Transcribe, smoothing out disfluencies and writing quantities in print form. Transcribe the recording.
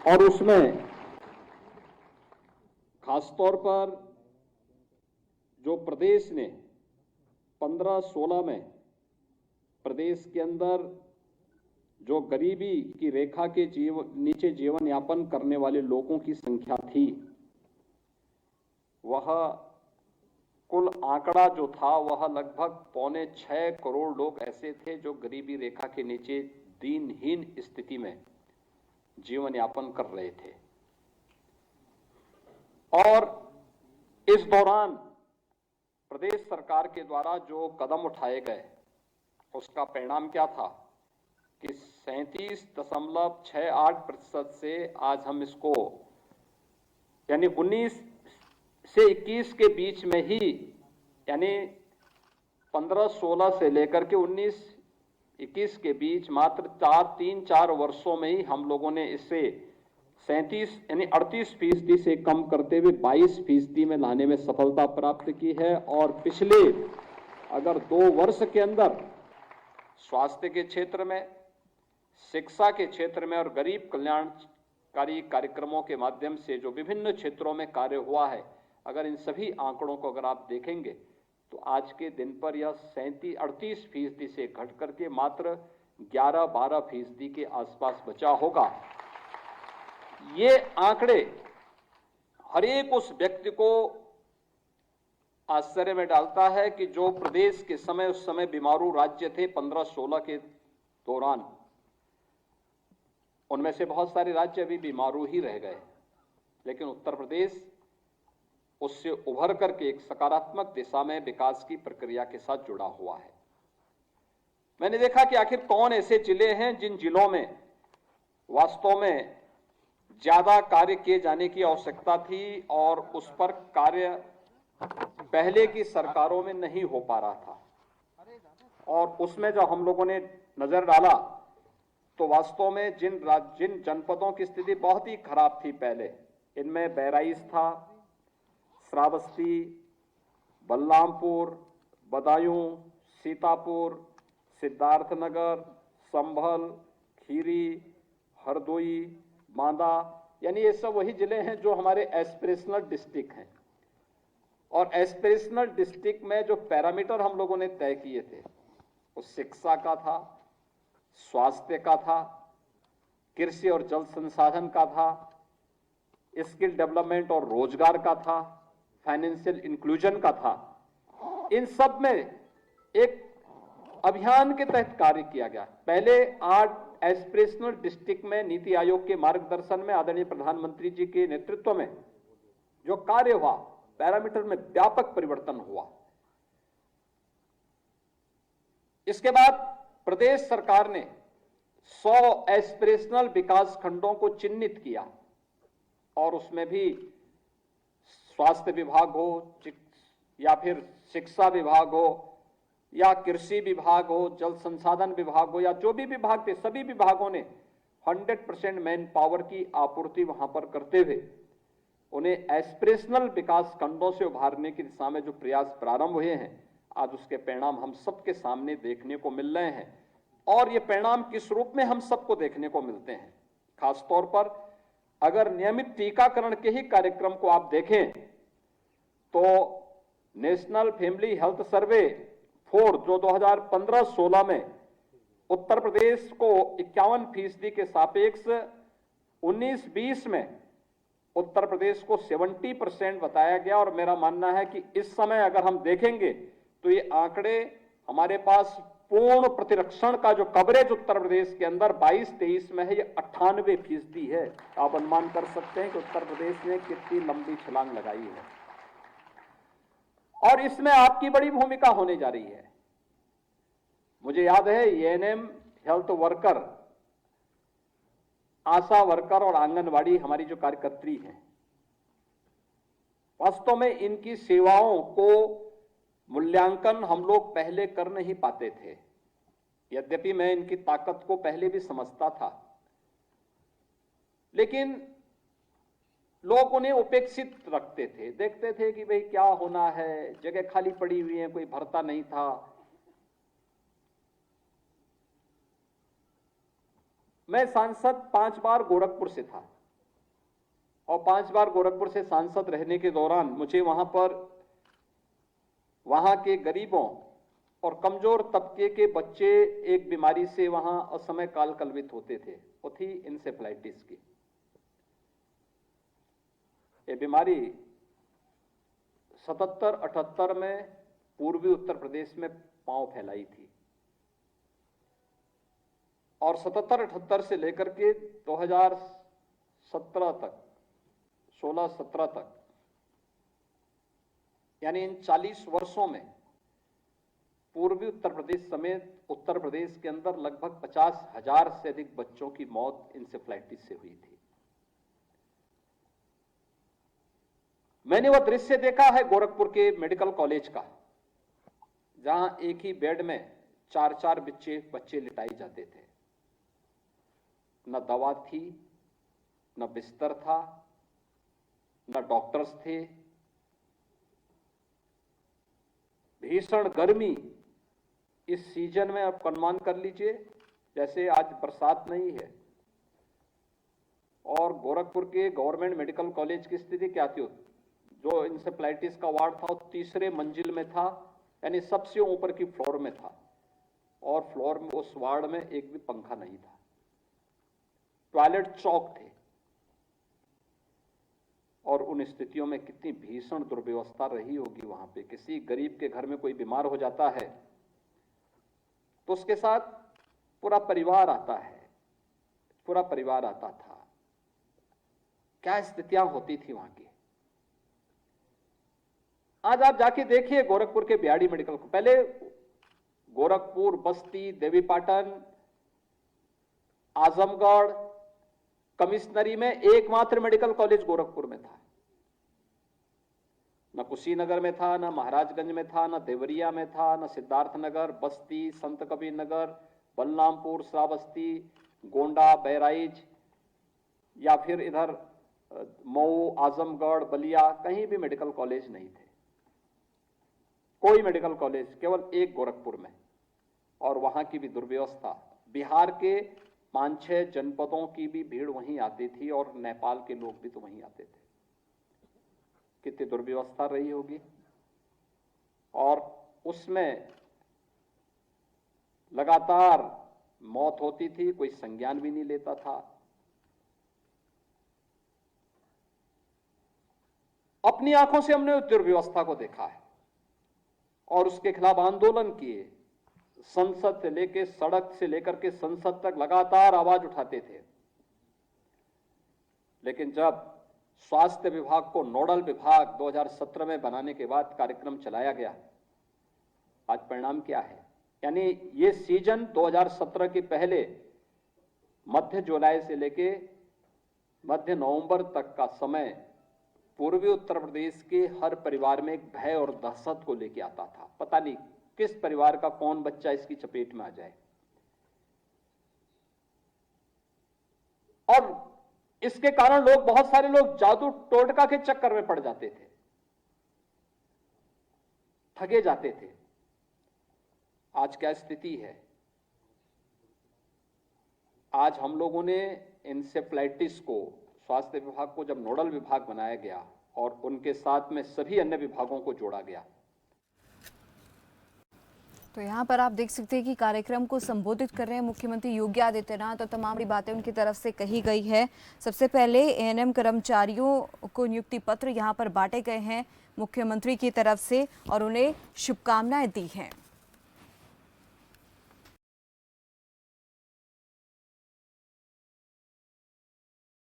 और उसमें खासतौर पर जो प्रदेश ने 15-16 में प्रदेश के अंदर जो गरीबी की रेखा के नीचे जीवन यापन करने वाले लोगों की संख्या थी, वह कुल आंकड़ा जो था वह लगभग 5.25 करोड़ लोग ऐसे थे जो गरीबी रेखा के नीचे दीनहीन स्थिति में जीवन यापन कर रहे थे। और इस दौरान प्रदेश सरकार के द्वारा जो कदम उठाए गए उसका परिणाम क्या था कि 37.68% से आज हम इसको यानी 19 से 21 के बीच में ही, यानी 15-16 से लेकर के 19-21 के बीच मात्र 3-4 वर्षों में ही हम लोगों ने इसे 37 यानी 38% से कम करते हुए 22% में लाने में सफलता प्राप्त की है। और पिछले अगर 2 वर्ष के अंदर स्वास्थ्य के क्षेत्र में, शिक्षा के क्षेत्र में और गरीब कल्याणकारी कार्यक्रमों के माध्यम से जो विभिन्न क्षेत्रों में कार्य हुआ है, अगर इन सभी आंकड़ों को अगर आप देखेंगे तो आज के दिन पर यह 38% से घट करके मात्र 11-12% के आसपास बचा होगा। ये आंकड़े हर एक उस व्यक्ति को आश्चर्य में डालता है कि जो प्रदेश के समय उस समय बीमारू राज्य थे 15-16 के दौरान, उनमें से बहुत सारे राज्य अभी बीमारू ही रह गए, लेकिन उत्तर प्रदेश उससे उभर करके एक सकारात्मक दिशा में विकास की प्रक्रिया के साथ जुड़ा हुआ है। मैंने देखा कि आखिर कौन ऐसे जिले हैं जिन जिलों में वास्तव में ज्यादा कार्य किए जाने की आवश्यकता थी और उस पर कार्य पहले की सरकारों में नहीं हो पा रहा था। और उसमें जब हम लोगों ने नजर डाला तो वास्तव में जिन जनपदों की स्थिति बहुत ही खराब थी पहले, इनमें बहराइच था, श्रावस्ती, बलरामपुर, बदायूं, सीतापुर, सिद्धार्थनगर, संभल, खीरी, हरदोई, बांदा, यानी ये सब वही जिले हैं जो हमारे एस्पिरेशनल डिस्ट्रिक्ट हैं। और एस्पिरेशनल डिस्ट्रिक्ट में जो पैरामीटर हम लोगों ने तय किए थे वो शिक्षा का था, स्वास्थ्य का था, कृषि और जल संसाधन का था, स्किल डेवलपमेंट और रोजगार का था, फाइनेंशियल इंक्लूजन का था। इन सब में एक अभियान के तहत कार्य किया गया। पहले 8 एस्पिरेशनल डिस्ट्रिक्ट में नीति आयोग के मार्गदर्शन में आदरणीय प्रधानमंत्री जी के नेतृत्व में जो कार्य हुआ, पैरामीटर में व्यापक परिवर्तन हुआ। इसके बाद प्रदेश सरकार ने 100 एस्पिरेशनल विकास खंडों को चिन्हित किया और उसमें भी स्वास्थ्य विभाग हो या फिर शिक्षा विभाग हो या कृषि विभाग हो, जल संसाधन विभाग हो या जो भी विभाग थे, सभी विभागों ने 100% मैन पावर की आपूर्ति वहां पर करते हुए उन्हें एस्पिरेशनल विकास खंडों से उभारने की दिशा में जो प्रयास प्रारंभ हुए हैं, आज उसके परिणाम हम सबके सामने देखने को मिल रहे हैं। और ये परिणाम किस रूप में हम सबको देखने को मिलते हैं, खासतौर पर अगर नियमित टीकाकरण के ही कार्यक्रम को आप देखें तो नेशनल फैमिली हेल्थ सर्वे 4 जो 2015-16 में उत्तर प्रदेश को 51% के सापेक्ष 19-20 में उत्तर प्रदेश को 70% बताया गया। और मेरा मानना है कि इस समय अगर हम देखेंगे तो ये आंकड़े हमारे पास पूर्ण प्रतिरक्षण का जो कवरेज उत्तर प्रदेश के अंदर 22-23 में है, ये 98% है। आप अनुमान कर सकते हैं कि उत्तर प्रदेश ने कितनी लंबी छलांग लगाई है और इसमें आपकी बड़ी भूमिका होने जा रही है। मुझे याद है एएनएम, हेल्थ वर्कर, आशा वर्कर और आंगनवाड़ी हमारी जो कार्यकर्त्री हैं, वास्तव में इनकी सेवाओं को मूल्यांकन हम लोग पहले कर नहीं पाते थे। यद्यपि मैं इनकी ताकत को पहले भी समझता था, लेकिन लोग उन्हें उपेक्षित रखते थे, देखते थे कि भाई क्या होना है, जगह खाली पड़ी हुई है, कोई भरता नहीं था। मैं सांसद 5 बार गोरखपुर से था और 5 बार गोरखपुर से सांसद रहने के दौरान मुझे वहां के गरीबों और कमजोर तबके के बच्चे एक बीमारी से वहां असमय काल कलवित होते थे, वो थी इंसेफ्लाइटिस की। ये बीमारी 77-78 में पूर्वी उत्तर प्रदेश में पांव फैलाई थी और 77-78 से लेकर के 2017 तक, 16-17 तक, यानी इन 40 वर्षों में पूर्वी उत्तर प्रदेश समेत उत्तर प्रदेश के अंदर लगभग 50,000 से अधिक बच्चों की मौत इंसेफ्लाइटिस से हुई थी। मैंने वह दृश्य देखा है गोरखपुर के मेडिकल कॉलेज का, जहां एक ही बेड में 4-4 बच्चे लिटाए जाते थे। न दवा थी, न बिस्तर था, न डॉक्टर्स थे। भीषण गर्मी इस सीजन में आप अनुमान कर लीजिए, जैसे आज बरसात नहीं है और गोरखपुर के गवर्नमेंट मेडिकल कॉलेज की स्थिति क्या थी? जो इंसेफ्लाइटिस का वार्ड था वो 3रे मंजिल में था, यानी सबसे ऊपर की फ्लोर में था और फ्लोर में उस वार्ड में एक भी पंखा नहीं था। टॉयलेट चौक थे और उन स्थितियों में कितनी भीषण दुर्व्यवस्था रही होगी वहां पे। किसी गरीब के घर में कोई बीमार हो जाता है तो उसके साथ पूरा परिवार आता है, पूरा परिवार आता था। क्या स्थितियां होती थी वहां की। आज आप जाके देखिए गोरखपुर के बिहाड़ी मेडिकल को। पहले गोरखपुर, बस्ती, देवीपाटन, आजमगढ़, कमिश्नरी में एकमात्र मेडिकल कॉलेज गोरखपुर में था। न कुशीनगर में था, न महाराजगंज में था, न देवरिया में था, न सिद्धार्थनगर, बस्ती, संत कबीर नगर, बलरामपुर, श्रावस्ती, गोंडा, बहराइच या फिर इधर मऊ, आजमगढ़, बलिया, कहीं भी मेडिकल कॉलेज नहीं थे। कोई मेडिकल कॉलेज, केवल एक गोरखपुर में। और वहां की भी दुर्व्यवस्था। बिहार के 5-6 जनपदों की भी भीड़ वहीं आती थी और नेपाल के लोग भी तो वहीं आते थे। कितनी दुर्व्यवस्था रही होगी। और उसमें लगातार मौत होती थी, कोई संज्ञान भी नहीं लेता था। अपनी आंखों से हमने उस दुर्व्यवस्था को देखा है और उसके खिलाफ आंदोलन किए। संसद से लेकर, सड़क से लेकर के संसद तक लगातार आवाज उठाते थे। लेकिन जब स्वास्थ्य विभाग को नोडल विभाग 2017 में बनाने के बाद कार्यक्रम चलाया गया, आज परिणाम क्या है? यानी ये सीजन 2017 के पहले मध्य जुलाई से लेके मध्य नवंबर तक का समय पूर्वी उत्तर प्रदेश के हर परिवार में एक भय और दहशत को लेके आता था। पता नहीं किस परिवार का कौन बच्चा इसकी चपेट में आ जाए। और इसके कारण बहुत सारे लोग जादू टोटका के चक्कर में पड़ जाते थे, ठगे जाते थे। आज क्या स्थिति है? आज हम लोगों ने इंसेफ्लाइटिस को, स्वास्थ्य विभाग को जब नोडल विभाग बनाया गया और उनके साथ में सभी अन्य विभागों को जोड़ा गया। तो यहाँ पर आप देख सकते हैं कि कार्यक्रम को संबोधित कर रहे हैं मुख्यमंत्री योगी आदित्यनाथ और तमाम बड़ी बातें उनकी तरफ से कही गई है। सबसे पहले एएनएम कर्मचारियों को नियुक्ति पत्र यहाँ पर बांटे गए हैं मुख्यमंत्री की तरफ से और उन्हें शुभकामनाएं दी हैं।